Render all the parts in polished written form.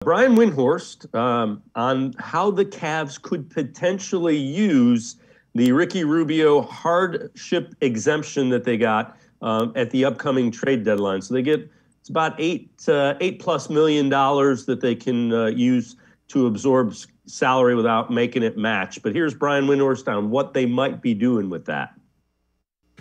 Brian Windhorst on how the Cavs could potentially use the Ricky Rubio hardship exemption that they got at the upcoming trade deadline. So they get, it's about $8+ million that they can use to absorb salary without making it match. But here's Brian Windhorst on what they might be doing with that.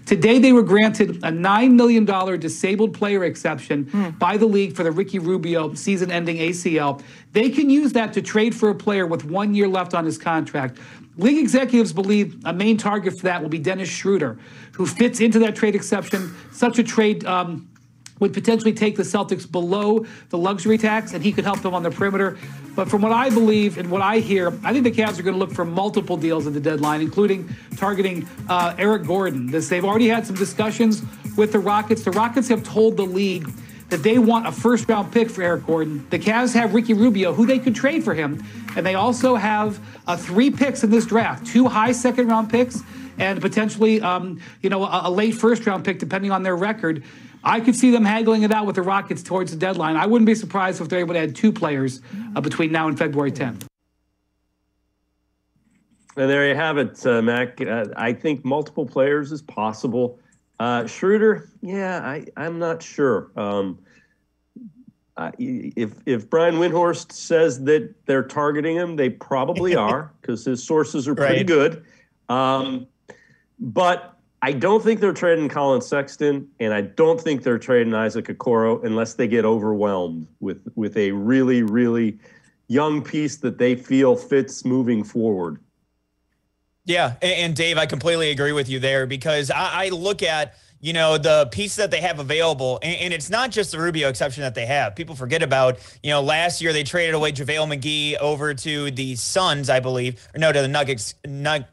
Today, they were granted a $9 million disabled player exception by the league for the Ricky Rubio season-ending ACL. They can use that to trade for a player with 1 year left on his contract. League executives believe a main target for that will be Dennis Schroeder, who fits into that trade exception. Such a trade would potentially take the Celtics below the luxury tax, and he could help them on the perimeter. But from what I believe and what I hear, I think the Cavs are going to look for multiple deals at the deadline, including targeting Eric Gordon. They've already had some discussions with the Rockets. The Rockets have told the league that they want a first-round pick for Eric Gordon. The Cavs have Ricky Rubio, who they could trade for him. And they also have 3 picks in this draft, 2 high second-round picks and potentially a late first-round pick, depending on their record. I could see them haggling it out with the Rockets towards the deadline. I wouldn't be surprised if they're able to add 2 players between now and February 10th. And there you have it, Mac. I think multiple players is possible. Schroeder, yeah, I'm not sure. If Brian Windhorst says that they're targeting him, they probably are, because his sources are pretty good. But I don't think they're trading Colin Sexton, and I don't think they're trading Isaac Okoro unless they get overwhelmed with a really, really young piece that they feel fits moving forward. Yeah, and Dave, I completely agree with you there, because I look at, the pieces that they have available, and it's not just the Rubio exception that they have. People forget about, last year they traded away JaVale McGee over to the Suns, I believe, or no, to the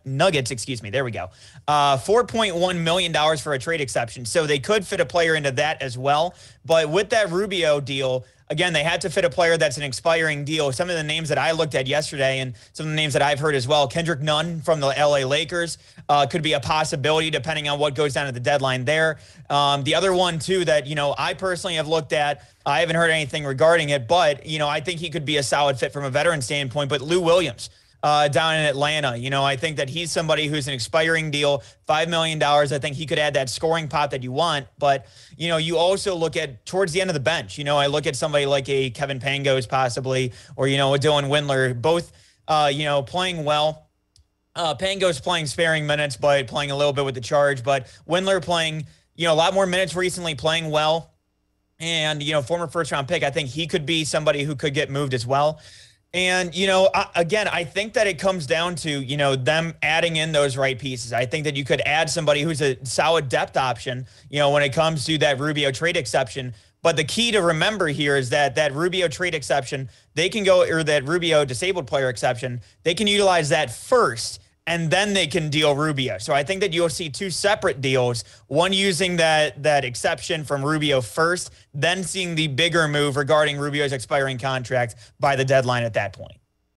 Nuggets, excuse me. There we go. $4.1 million for a trade exception. So they could fit a player into that as well. But with that Rubio deal, again, they had to fit a player that's an expiring deal. Some of the names that I looked at yesterday and some of the names that I've heard as well, Kendrick Nunn from the LA Lakers could be a possibility depending on what goes down at the deadline there. The other one, too, that, I personally have looked at, I haven't heard anything regarding it, but, I think he could be a solid fit from a veteran standpoint. But Lou Williams down in Atlanta, I think that he's somebody who's an expiring deal, $5 million. I think he could add that scoring pop that you want. But, you also look at towards the end of the bench, I look at somebody like a Kevin Pangos possibly, or, a Dylan Windler, both, playing well. Pangos playing sparing minutes, but playing a little bit with the charge. But Windler playing, a lot more minutes recently, playing well. And, former first-round pick, I think he could be somebody who could get moved as well. And, again, I think that it comes down to, them adding in those right pieces. I think that you could add somebody who's a solid depth option, when it comes to that Rubio trade exception. But the key to remember here is that Rubio trade exception, they can go, or that Rubio disabled player exception, they can utilize that first, and then they can deal Rubio. So I think that you'll see 2 separate deals, one using that exception from Rubio first, then seeing the bigger move regarding Rubio's expiring contract by the deadline at that point.